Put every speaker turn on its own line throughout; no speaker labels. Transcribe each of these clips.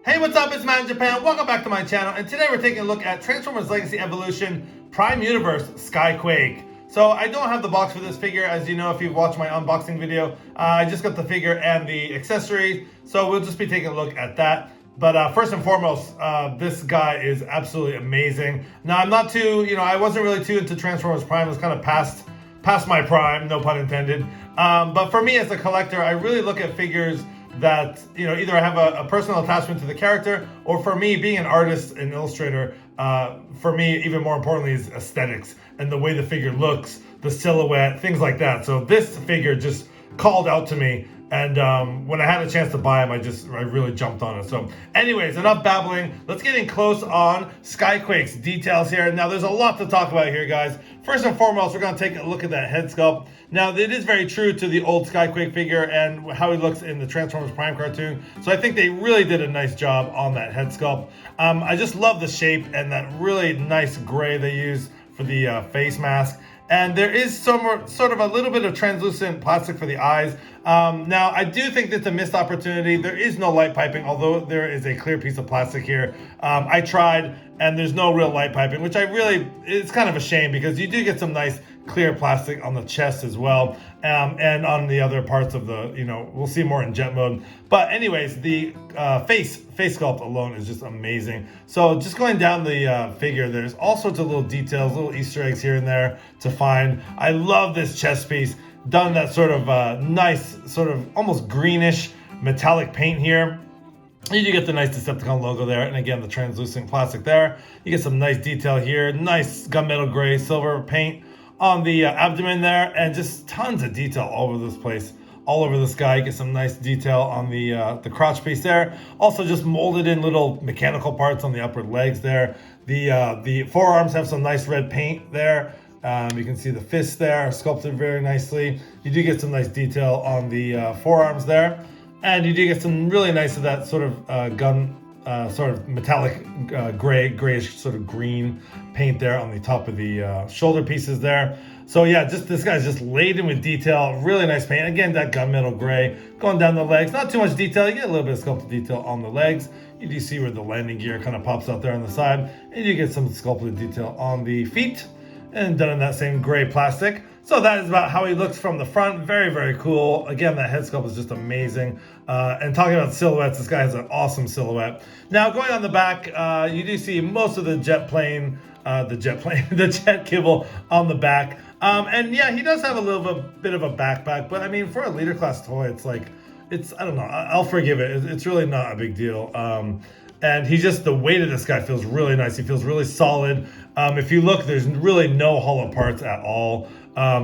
Hey, what's up? It's Matt in Japan. Welcome back to my channel. And today we're taking a look at Transformers Legacy Evolution Prime Universe Skyquake. So I don't have the box for this figure, as you know if you've watched my unboxing video. I just got the figure and the accessories, so we'll just be taking a look at that. But first and foremost, this guy is absolutely amazing. Now I'm not too, I wasn't really too into Transformers Prime. It was kind of past my prime, no pun intended. But for me as a collector, I really look at figures that either I have a personal attachment to the character, or for me being an artist and illustrator, for me even more importantly is aesthetics and the way the figure looks, the silhouette, things like that. So this figure just called out to me, and when I had a chance to buy him, I really jumped on it. So anyways, enough babbling, let's get in close on Skyquake's details here. Now there's a lot to talk about here, guys. First and foremost, we're going to take a look at that head sculpt. Now it is very true to the old Skyquake figure and how he looks in the Transformers Prime cartoon, so I think they really did a nice job on that head sculpt. I just love the shape and that really nice gray they use for the face mask. And there is sort of a little bit of translucent plastic for the eyes. Now, I do think that's a missed opportunity. There is no light piping, although there is a clear piece of plastic here. I tried, and there's no real light piping, which it's kind of a shame because you do get some nice clear plastic on the chest as well, and on the other parts of the, we'll see more in jet mode. But anyways, the face sculpt alone is just amazing. So just going down the figure, there's all sorts of little details, little Easter eggs here and there to find. I love this chest piece, done that sort of nice, sort of almost greenish metallic paint here. You do get the nice Decepticon logo there, and again, the translucent plastic there. You get some nice detail here, nice gunmetal gray silver paint on the abdomen there, and just tons of detail all over this place, all over this guy. You get some nice detail on the crotch piece there. Also just molded in little mechanical parts on the upper legs there. The forearms have some nice red paint there. You can see the fists there sculpted very nicely. You do get some nice detail on the forearms there, and you do get some really nice of that sort of sort of metallic grayish sort of green paint there on the top of the shoulder pieces there. So yeah, this guy's just laden with detail. Really nice paint. Again, that gunmetal gray going down the legs. Not too much detail. You get a little bit of sculpted detail on the legs. You do see where the landing gear kind of pops out there on the side, and you get some sculpted detail on the feet, and done in that same gray plastic. So that is about how he looks from the front. Very, very cool. Again, that head sculpt is just amazing. And talking about silhouettes, this guy has an awesome silhouette. Now, going on the back, you do see most of the jet kibble on the back. And yeah, he does have a little bit of a backpack, but I mean, for a leader class toy, I don't know, I'll forgive it. It's really not a big deal. And the weight of this guy feels really nice. He feels really solid. If you look, there's really no hollow parts at all.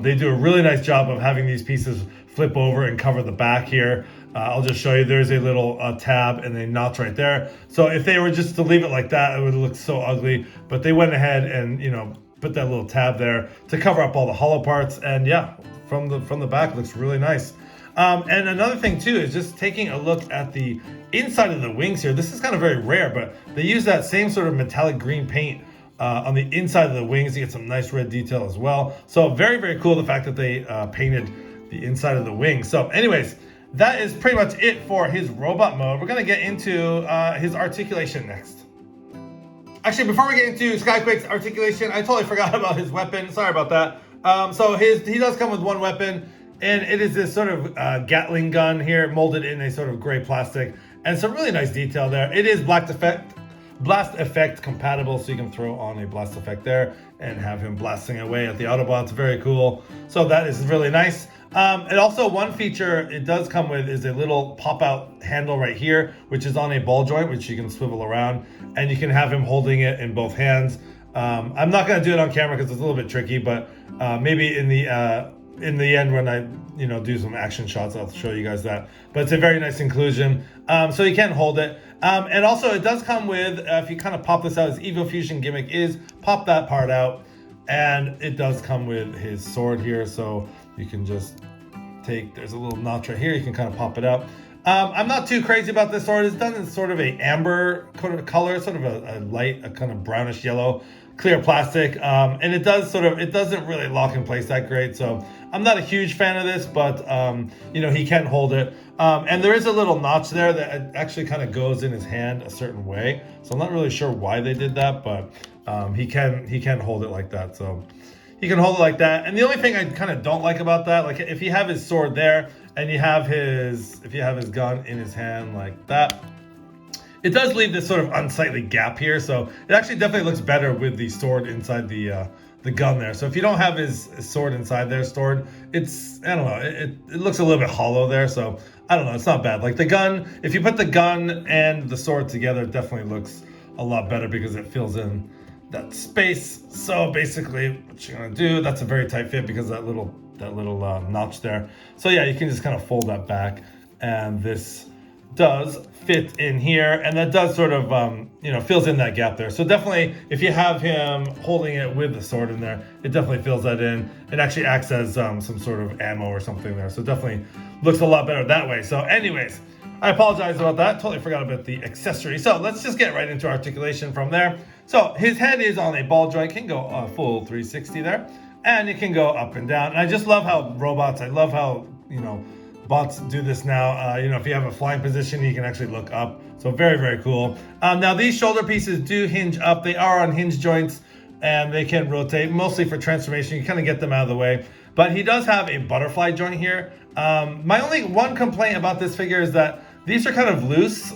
They do a really nice job of having these pieces flip over and cover the back here. I'll just show you, there's a little tab and a notch right there. So if they were just to leave it like that, it would look so ugly. But they went ahead and, put that little tab there to cover up all the hollow parts. And yeah, from the back, looks really nice. And another thing too is just taking a look at the inside of the wings here. This is kind of very rare, but they use that same sort of metallic green paint on the inside of the wings. You get some nice red detail as well. So very, very cool, the fact that they painted the inside of the wings. So anyways, that is pretty much it for his robot mode. We're going to get into his articulation next. Actually, before we get into Skyquake's articulation, I totally forgot about his weapon. Sorry about that. So he does come with one weapon, and it is this sort of Gatling gun here, molded in a sort of gray plastic, and some really nice detail there. It is blast effect compatible, so you can throw on a blast effect there and have him blasting away at the Autobots. Very cool. So that is really nice. And also one feature it does come with is a little pop-out handle right here, which is on a ball joint, which you can swivel around, and you can have him holding it in both hands. I'm not going to do it on camera because it's a little bit tricky, but maybe in the end when I do some action shots, I'll show you guys that. But it's a very nice inclusion, so you can hold it. And also it does come with, if you kind of pop this out, his Evo Fusion gimmick is pop that part out, and it does come with his sword here, so you can just there's a little notch right here, you can kind of pop it out. I'm not too crazy about this sword. It's done in sort of a amber color, sort of a light, a kind of brownish yellow, clear plastic, and it doesn't really lock in place that great. So I'm not a huge fan of this, but you know, he can hold it. And there is a little notch there that actually kind of goes in his hand a certain way. So I'm not really sure why they did that, but he can hold it like that. So he can hold it like that. And the only thing I kind of don't like about that, like if you have his sword there and you have his gun in his hand like that, it does leave this sort of unsightly gap here. So it actually definitely looks better with the sword inside the gun there. So if you don't have his sword inside there stored, it's, I don't know, it looks a little bit hollow there. So I don't know, it's not bad. Like the gun, if you put the gun and the sword together, it definitely looks a lot better because it fills in that space. So basically what you're gonna do, that's a very tight fit because that little notch there. So yeah, you can just kind of fold that back, and this does fit in here, and that does sort of you know, fills in that gap there. So definitely if you have him holding it with the sword in there, it definitely fills that in. It actually acts as some sort of ammo or something there, so definitely looks a lot better that way. So anyways, I apologize about that, totally forgot about the accessory. So let's just get right into articulation from there. So his head is on a ball joint, can go full 360 there, and it can go up and down. And I just love how robots, I love how, you know, bots do this now. You know, if you have a flying position, you can actually look up. So very, very cool. Now these shoulder pieces do hinge up. They are on hinge joints and they can rotate, mostly for transformation. You kind of get them out of the way. But he does have a butterfly joint here. My only one complaint about this figure is that these are kind of loose.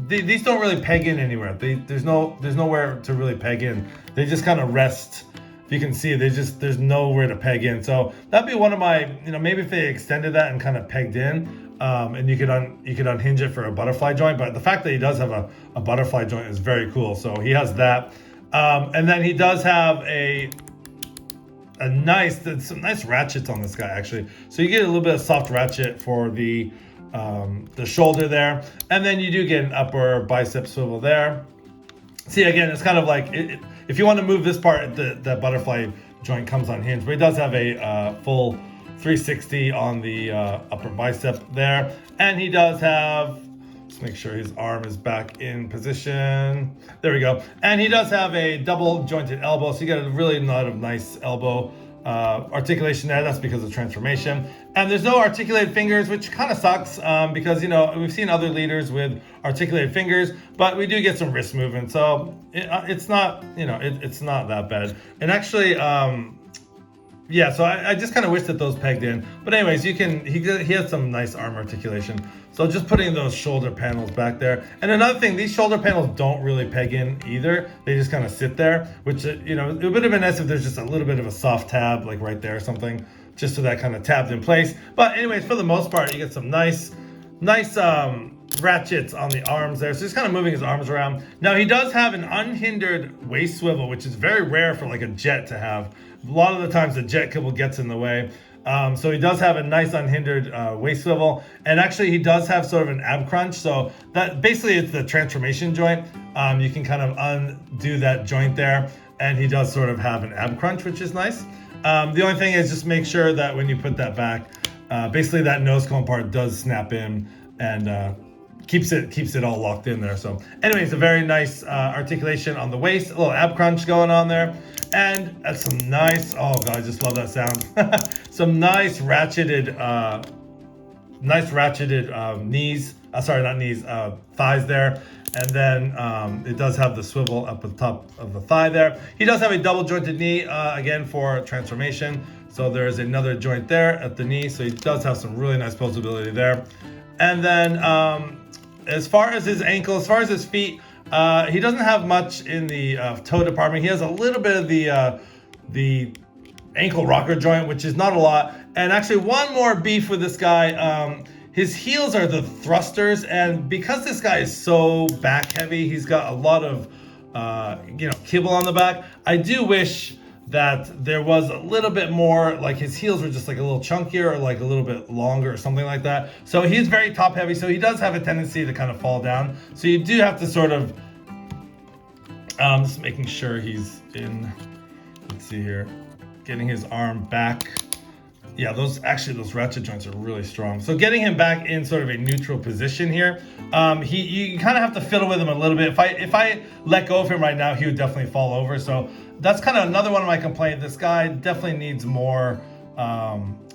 These don't really peg in anywhere. There's nowhere to really peg in. They just kind of rest. If you can see, there's nowhere to peg in. So that'd be one of my, you know, maybe if they extended that and kind of pegged in, and you could unhinge it for a butterfly joint. But the fact that he does have a butterfly joint is very cool. So he has that, and then he does have some nice ratchets on this guy actually. So you get a little bit of soft ratchet for the shoulder there, and then you do get an upper bicep swivel there. See, again, it's kind of like if you want to move this part, the butterfly joint comes on hinge, but he does have a full 360 on the upper bicep there, and he does have, let's make sure his arm is back in position. There we go. And he does have a double jointed elbow, so you get a really lot of nice elbow articulation there. That's because of transformation. And there's no articulated fingers, which kind of sucks because, you know, we've seen other leaders with articulated fingers, but we do get some wrist movement. So it's not, you know, it's not that bad. And actually, yeah, so I just kind of wish that those pegged in. But anyways, he has some nice arm articulation. So just putting those shoulder panels back there. And another thing, these shoulder panels don't really peg in either. They just kind of sit there, which, you know, it would have been nice if there's just a little bit of a soft tab, like right there or something, just so that kind of tabbed in place. But anyways, for the most part, you get some nice ratchets on the arms there. So he's kind of moving his arms around. Now he does have an unhindered waist swivel, which is very rare for like a jet to have. A lot of the times the jet cable gets in the way. So he does have a nice unhindered waist swivel, and actually he does have sort of an ab crunch. So that basically it's the transformation joint. You can kind of undo that joint there, and he does sort of have an ab crunch, which is nice. The only thing is just make sure that when you put that back, basically that nose cone part does snap in and keeps it all locked in there. So anyways, a very nice articulation on the waist, a little ab crunch going on there. And that's some nice, oh god, I just love that sound. Some nice ratcheted knees, sorry, not knees, thighs there. And then it does have the swivel up at the top of the thigh there. He does have a double jointed knee, again, for transformation. So there's another joint there at the knee. So he does have some really nice posability there. And then as far as his ankle, as far as his feet, he doesn't have much in the toe department. He has a little bit of the ankle rocker joint, which is not a lot. And actually one more beef with this guy, his heels are the thrusters, and because this guy is so back heavy, he's got a lot of kibble on the back. I do wish that there was a little bit more, like his heels were just like a little chunkier or like a little bit longer or something like that. So he's very top heavy, so he does have a tendency to kind of fall down. So you do have to sort of, just making sure he's in, let's see here, getting his arm back. Yeah, those ratchet joints are really strong. So getting him back in sort of a neutral position here, you kind of have to fiddle with him a little bit. If I let go of him right now, he would definitely fall over. So that's kind of another one of my complaints. This guy definitely needs more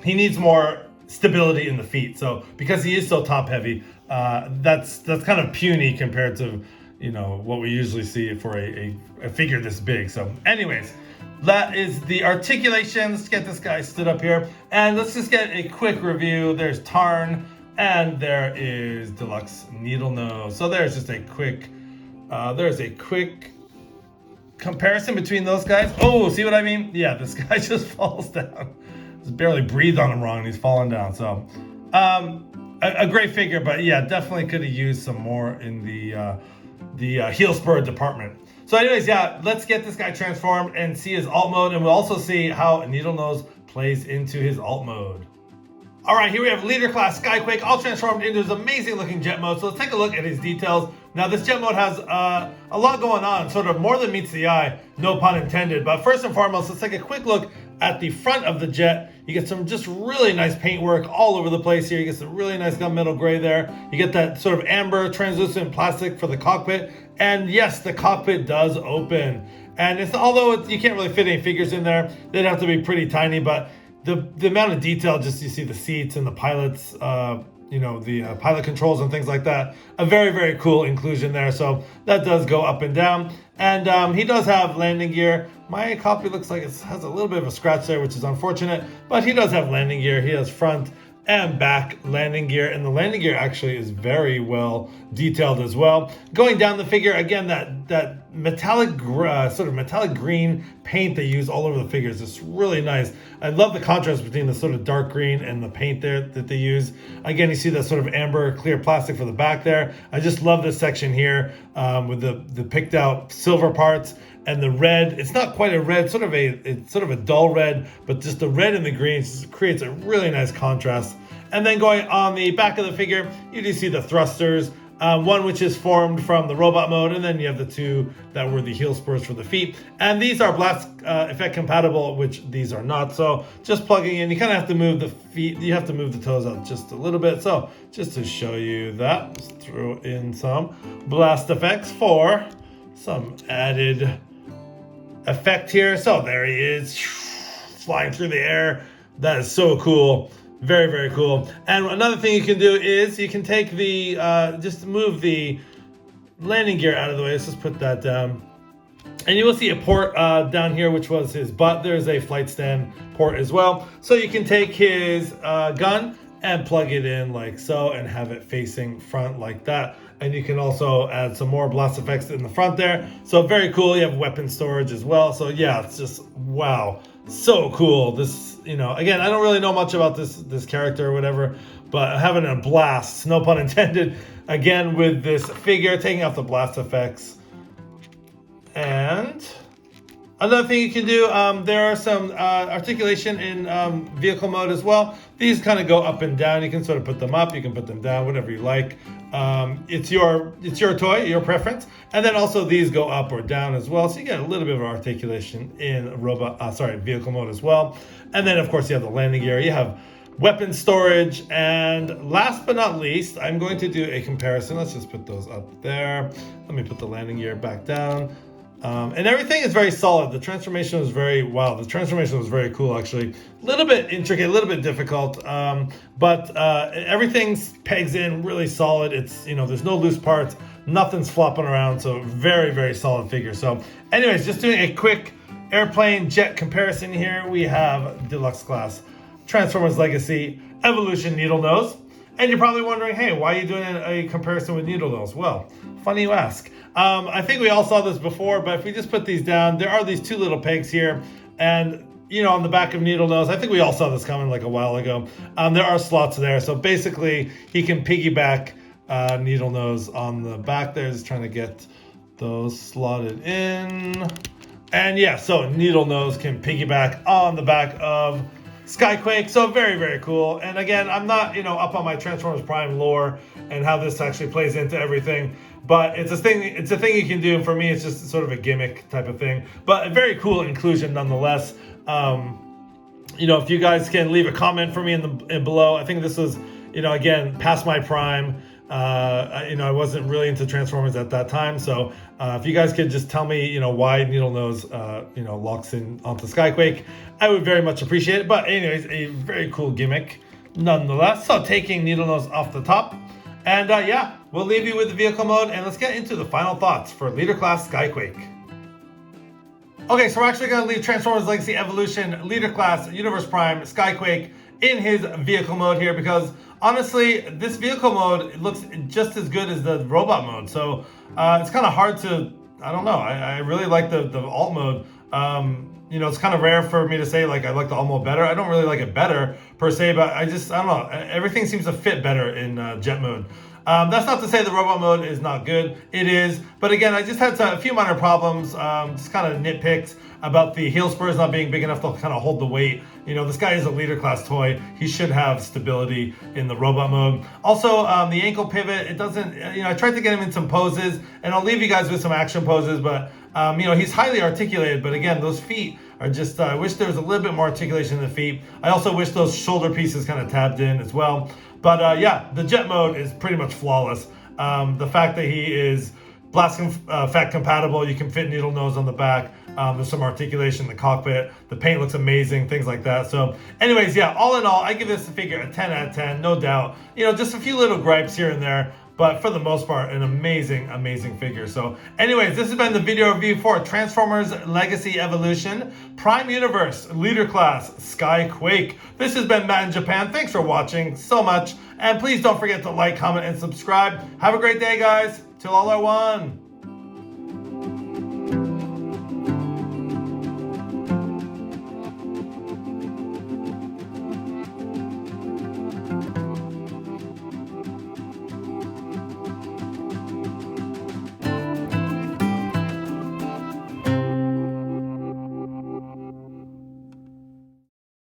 he needs more stability in the feet. So because he is so top heavy, that's kind of puny compared to, you know, what we usually see for a figure this big. So anyways, that is the articulation. Let's get this guy stood up here and let's just get a quick review. There's Tarn and there is Deluxe Needle Nose. So there's just a quick comparison between those guys. Oh, see what I mean? Yeah, this guy just falls down. Just barely breathed on him wrong and he's falling down. So a great figure, but yeah, definitely could have used some more in the heel spur department. So anyways, yeah, let's get this guy transformed and see his alt mode, and we'll also see how Needle Nose plays into his alt mode. All right, here we have leader class Skyquake, all transformed into his amazing looking jet mode. So let's take a look at his details. Now this jet mode has a lot going on, sort of more than meets the eye, no pun intended. But first and foremost, let's take a quick look at the front of the jet. You get some just really nice paintwork all over the place here. You get some really nice gunmetal gray there. You get that sort of amber translucent plastic for the cockpit. And yes, the cockpit does open. And although you can't really fit any figures in there, they'd have to be pretty tiny, but the amount of detail, just you see the seats and the pilots, you know, the pilot controls and things like that. A very, very cool inclusion there. So that does go up and down. And he does have landing gear. My copy looks like it has a little bit of a scratch there, which is unfortunate, but he does have landing gear. He has front and back landing gear, and the landing gear actually is very well detailed as well. Going down the figure, again, that metallic sort of metallic green paint they use all over the figures is really nice. I love the contrast between the sort of dark green and the paint there that they use. Again, you see that sort of amber clear plastic for the back there. I just love this section here with the picked out silver parts. And the red, it's not quite a red, it's sort of a dull red, but just the red and the green just creates a really nice contrast. And then going on the back of the figure, you do see the thrusters, one which is formed from the robot mode, and then you have the two that were the heel spurs for the feet. And these are blast effect compatible, which these are not. So just plugging in, you kind of have to move the feet, you have to move the toes out just a little bit. So just to show you that, just throw in some blast effects for some added effect here. So there he is, flying through the air. That is so cool. Very, very cool. And another thing you can do is you can take the just move the landing gear out of the way. Let's just put that down, and you will see a port down here, which was his butt. There's a flight stand port as well, so you can take his gun and plug it in like so and have it facing front like that. And you can also add some more blast effects in the front there. So very cool. You have weapon storage as well. So yeah, it's just, wow, so cool. This, you know, again, I don't really know much about this character or whatever, but having a blast, no pun intended, again with this figure, taking out the blast effects. And another thing you can do, there are some articulation in vehicle mode as well. These kind of go up and down. You can sort of put them up, you can put them down, whatever you like. It's your toy, your preference. And then also these go up or down as well. So you get a little bit of articulation in vehicle mode as well. And then of course you have the landing gear, you have weapon storage, and last but not least, I'm going to do a comparison. Let's just put those up there. Let me put the landing gear back down. And everything is very solid. The transformation was the transformation was very cool, actually. A little bit intricate, a little bit difficult, but everything pegs in really solid. It's, you know, there's no loose parts, nothing's flopping around, so very, very solid figure. So anyways, just doing a quick airplane jet comparison here. We have Deluxe Class Transformers Legacy Evolution Needle Nose. And you're probably wondering, hey, why are you doing a comparison with Needle Nose? Well, funny you ask. I think we all saw this before, but if we just put these down, there are these two little pegs here. And, you know, on the back of Needle Nose, I think we all saw this coming like a while ago. There are slots there. So basically, he can piggyback Needle Nose on the back there. Just trying to get those slotted in. And yeah, so Needle Nose can piggyback on the back of Skyquake. So very, very cool. And again, I'm not, you know, up on my Transformers Prime lore and how this actually plays into everything, but it's a thing you can do. And for me, it's just sort of a gimmick type of thing, but a very cool inclusion nonetheless. You know, if you guys can leave a comment for me in below. I think this was, you know, again, past my prime. I wasn't really into Transformers at that time. So if you guys could just tell me, why Needle Nose, locks in onto Skyquake, I would very much appreciate it. But anyways, a very cool gimmick nonetheless. So taking Needle Nose off the top. And yeah, we'll leave you with the vehicle mode, and let's get into the final thoughts for Leader Class Skyquake. Okay, so we're actually going to leave Transformers Legacy Evolution, Leader Class, Universe Prime, Skyquake in his vehicle mode here, because honestly, this vehicle mode looks just as good as the robot mode. So it's kind of hard to, I don't know, I really like the alt mode. It's kind of rare for me to say like I like the alt mode better. I don't really like it better per se, but I don't know. Everything seems to fit better in jet mode. That's not to say the robot mode is not good. It is. But again, I just had a few minor problems, just kind of nitpicks about the heel spurs not being big enough to kind of hold the weight. This guy is a Leader Class toy. He should have stability in the robot mode. Also, the ankle pivot, it doesn't, I tried to get him in some poses, and I'll leave you guys with some action poses, but, he's highly articulated, but again, those feet are just, I wish there was a little bit more articulation in the feet. I also wish those shoulder pieces kind of tabbed in as well. But yeah, the jet mode is pretty much flawless. The fact that he is blast fact compatible, you can fit Needle Nose on the back. There's some articulation in the cockpit. The paint looks amazing, things like that. So anyways, yeah, all in all, I give this figure a 10 out of 10, no doubt. Just a few little gripes here and there, but for the most part, an amazing, amazing figure. So anyways, this has been the video review for Transformers Legacy Evolution, Prime Universe, Leader Class, Skyquake. This has been Matt in Japan. Thanks for watching so much. And please don't forget to like, comment, and subscribe. Have a great day, guys. Till all are one.